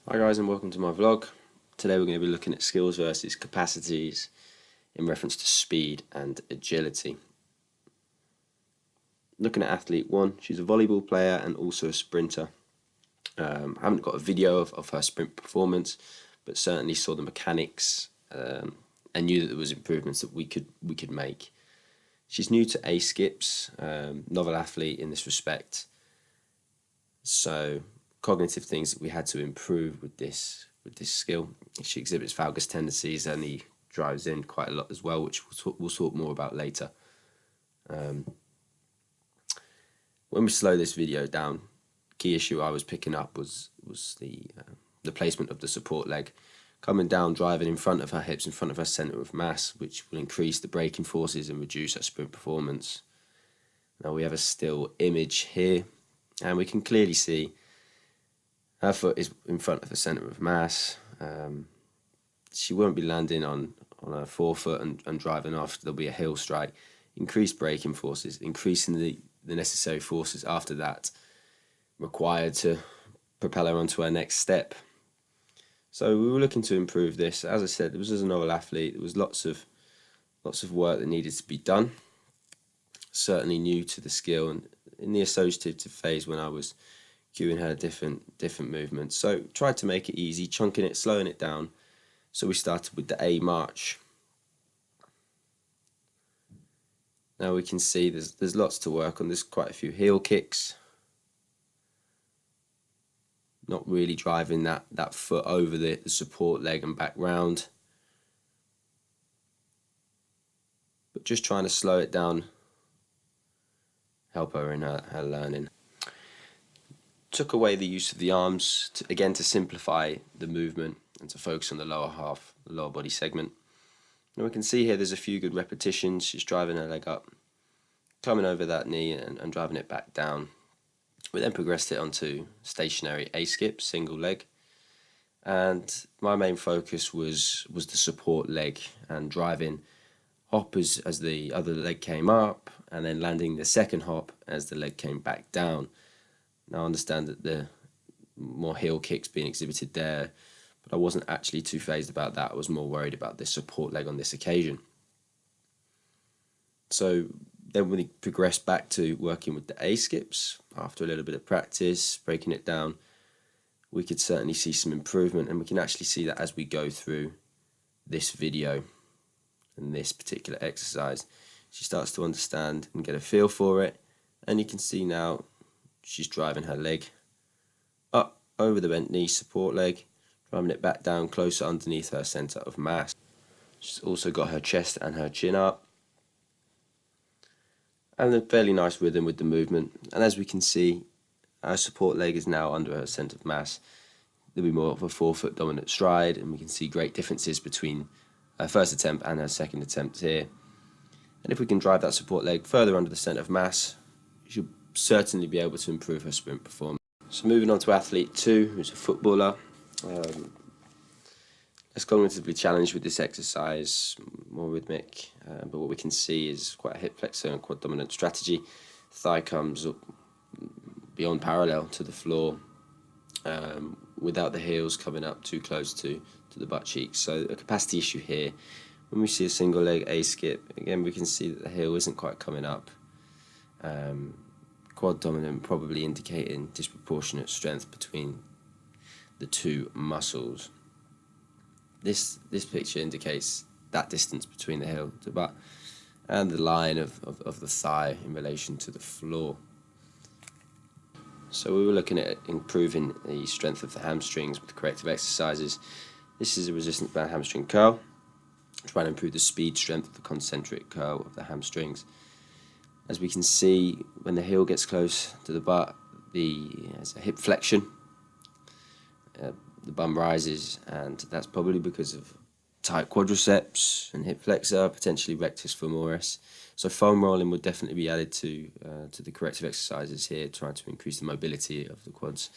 Hi guys and welcome to my vlog. Today we're going to be looking at skills versus capacities in reference to speed and agility. Looking at athlete 1, she's a volleyball player and also a sprinter. I haven't got a video of her sprint performance, but certainly saw the mechanics and knew that there was improvements that we could make. She's new to A-skips, novel athlete in this respect, so cognitive things that we had to improve with this skill. She exhibits valgus tendencies and he drives in quite a lot as well, which we'll talk more about later. When we slow this video down, key issue I was picking up was the placement of the support leg, coming down, driving in front of her hips, in front of her centre of mass, which will increase the braking forces and reduce her sprint performance. Now we have a still image here, and we can clearly see her foot is in front of the centre of mass. She won't be landing on her forefoot and driving off. There'll be a heel strike, increased braking forces, increasing the necessary forces after that required to propel her onto her next step. So we were looking to improve this. As I said, there was as a novel athlete, there was lots of work that needed to be done. Certainly new to the skill and in the associative phase when I was cueing her different movements. So tried to make it easy, chunking it, slowing it down. So we started with the A march. Now we can see there's lots to work on. There's quite a few heel kicks. Not really driving that foot over the support leg and back round. But just trying to slow it down, help her in her learning. Took away the use of the arms, again to simplify the movement and to focus on the lower half, the lower body segment. And we can see here there's a few good repetitions. She's driving her leg up, coming over that knee and driving it back down. We then progressed it onto stationary A-skip, single leg. And my main focus was the support leg and driving hop as the other leg came up and then landing the second hop as the leg came back down. Now I understand that the more heel kicks being exhibited there, but I wasn't actually too phased about that. I was more worried about the support leg on this occasion. So then we progressed back to working with the A-skips. After a little bit of practice, breaking it down, we could certainly see some improvement, and we can actually see that as we go through this video and this particular exercise. She starts to understand and get a feel for it, and you can see now she's driving her leg up over the bent knee support leg, driving it back down closer underneath her centre of mass. She's also got her chest and her chin up, and a fairly nice rhythm with the movement. And as we can see, her support leg is now under her centre of mass. There'll be more of a forefoot dominant stride, and we can see great differences between her first attempt and her second attempt here. And if we can drive that support leg further under the centre of mass, she'll certainly be able to improve her sprint performance. So moving on to athlete 2, who's a footballer. Less cognitively challenged with this exercise, more rhythmic, but what we can see is quite a hip flexor and quad dominant strategy. Thigh comes up beyond parallel to the floor, without the heels coming up too close to the butt cheeks. So a capacity issue here. When we see a single leg A-skip, again we can see that the heel isn't quite coming up. Quad dominant probably indicating disproportionate strength between the two muscles. This picture indicates that distance between the heel to butt and the line of the thigh in relation to the floor. So we were looking at improving the strength of the hamstrings with corrective exercises. This is a resistance band hamstring curl, trying to improve the speed strength of the concentric curl of the hamstrings. As we can see, when the heel gets close to the butt, there's a hip flexion. The bum rises, and that's probably because of tight quadriceps and hip flexor, potentially rectus femoris. So foam rolling would definitely be added to the corrective exercises here, trying to increase the mobility of the quads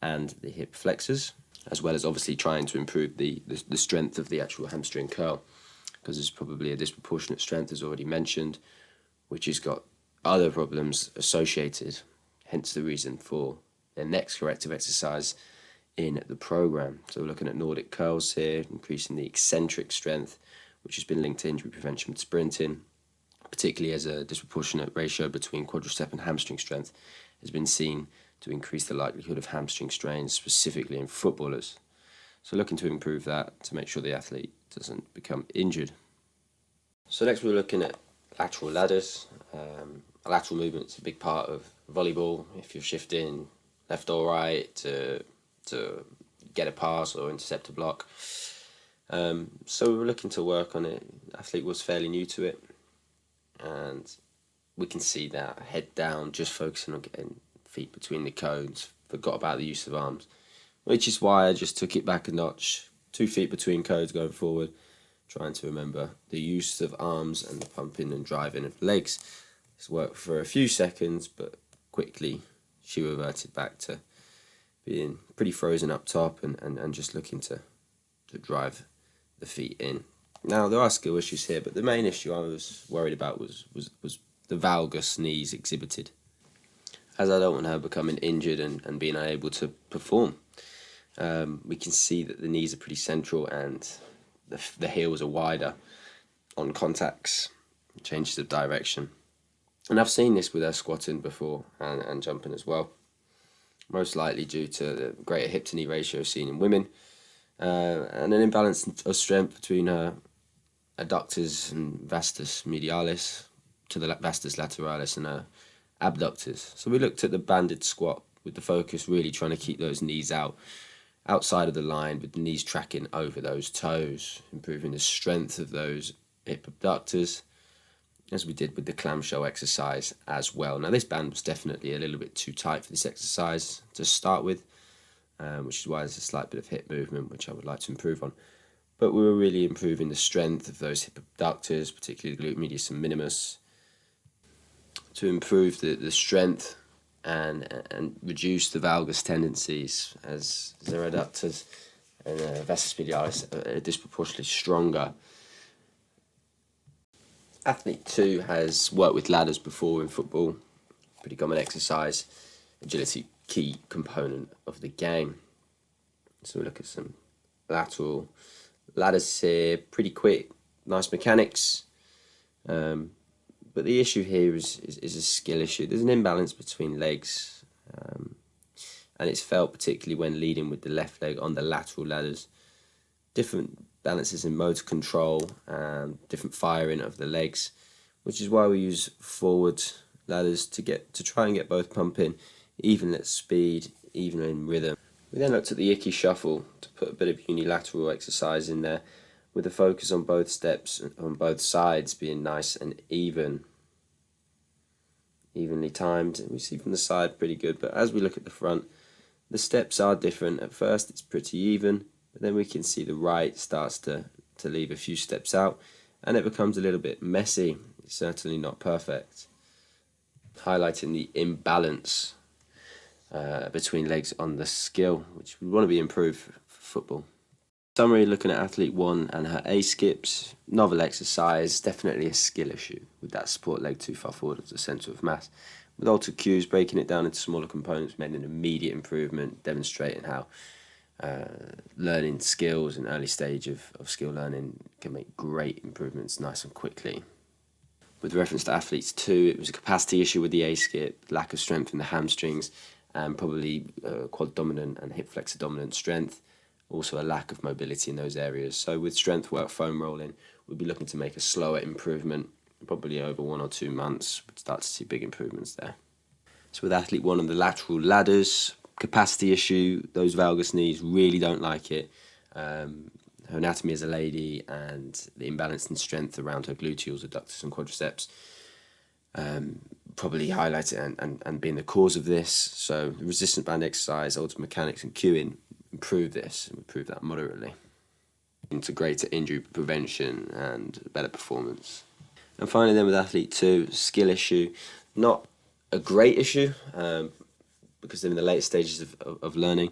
and the hip flexors, as well as obviously trying to improve the strength of the actual hamstring curl, because there's probably a disproportionate strength, as already mentioned, which has got other problems associated, hence the reason for their next corrective exercise in the program. So we're looking at Nordic curls here, increasing the eccentric strength, which has been linked to injury prevention with sprinting, particularly as a disproportionate ratio between quadricep and hamstring strength has been seen to increase the likelihood of hamstring strains, specifically in footballers. So looking to improve that to make sure the athlete doesn't become injured. So next we're looking at lateral ladders. A lateral movement's a big part of volleyball. If you're shifting left or right to get a pass or intercept a block. So we were looking to work on it. The athlete was fairly new to it, and we can see that head down, just focusing on getting feet between the cones, forgot about the use of arms, which is why I just took it back a notch, 2 feet between cones going forward, trying to remember the use of arms and the pumping and driving of legs. This worked for a few seconds, but quickly she reverted back to being pretty frozen up top and just looking to drive the feet in. Now, there are skill issues here, but the main issue I was worried about was the valgus knees exhibited, as I don't want her becoming injured and being unable to perform. We can see that the knees are pretty central and the heels are wider on contacts, changes of direction. And I've seen this with her squatting before and jumping as well, most likely due to the greater hip to knee ratio seen in women, and an imbalance of strength between her adductors and vastus medialis to the vastus lateralis and her abductors. So we looked at the banded squat with the focus really trying to keep those knees outside of the line, with the knees tracking over those toes, improving the strength of those hip abductors, as we did with the clamshell exercise as well. Now, this band was definitely a little bit too tight for this exercise to start with, which is why there's a slight bit of hip movement, which I would like to improve on. But we were really improving the strength of those hip abductors, particularly the glute medius and minimus, to improve the strength and reduce the valgus tendencies, as their adductors and vastus medialis are disproportionately stronger. Athlete 2 has worked with ladders before in football, pretty common exercise, agility key component of the game. So we look at some lateral ladders here, pretty quick, nice mechanics. But the issue here is a skill issue. There's an imbalance between legs, and it's felt particularly when leading with the left leg on the lateral ladders. Different balances in motor control, different firing of the legs, which is why we use forward ladders to try and get both pumping, even at speed, even in rhythm. We then looked at the Icky shuffle to put a bit of unilateral exercise in there, with the focus on both steps on both sides being nice and evenly timed. We see from the side pretty good, but as we look at the front, the steps are different. At first it's pretty even, but then we can see the right starts to leave a few steps out, and it becomes a little bit messy. It's certainly not perfect, highlighting the imbalance between legs on the skill, which we want to be improved for football. Summary, looking at athlete 1 and her A-skips, novel exercise, definitely a skill issue with that support leg too far forward as the centre of mass. With altered cues, breaking it down into smaller components made an immediate improvement, demonstrating how learning skills in early stage of skill learning can make great improvements nice and quickly. With reference to athletes 2, it was a capacity issue with the A-skip, lack of strength in the hamstrings, and probably quad dominant and hip flexor dominant strength. Also a lack of mobility in those areas. So with strength work, foam rolling, we'd be looking to make a slower improvement, probably over 1 or 2 months. We'd start to see big improvements there. So with athlete 1 on the lateral ladders, capacity issue, those valgus knees really don't like it. Her anatomy as a lady and the imbalance in strength around her gluteals, adductors and quadriceps probably highlight it and being the cause of this. So the resistant band exercise, altered mechanics and cueing improve this and improve that moderately into greater injury prevention and better performance. And finally then with athlete 2, skill issue, not a great issue because they're in the later stages of learning,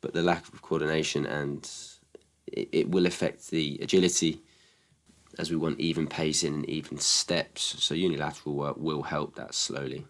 but the lack of coordination, and it will affect the agility as we want even pacing and even steps, so unilateral work will help that slowly.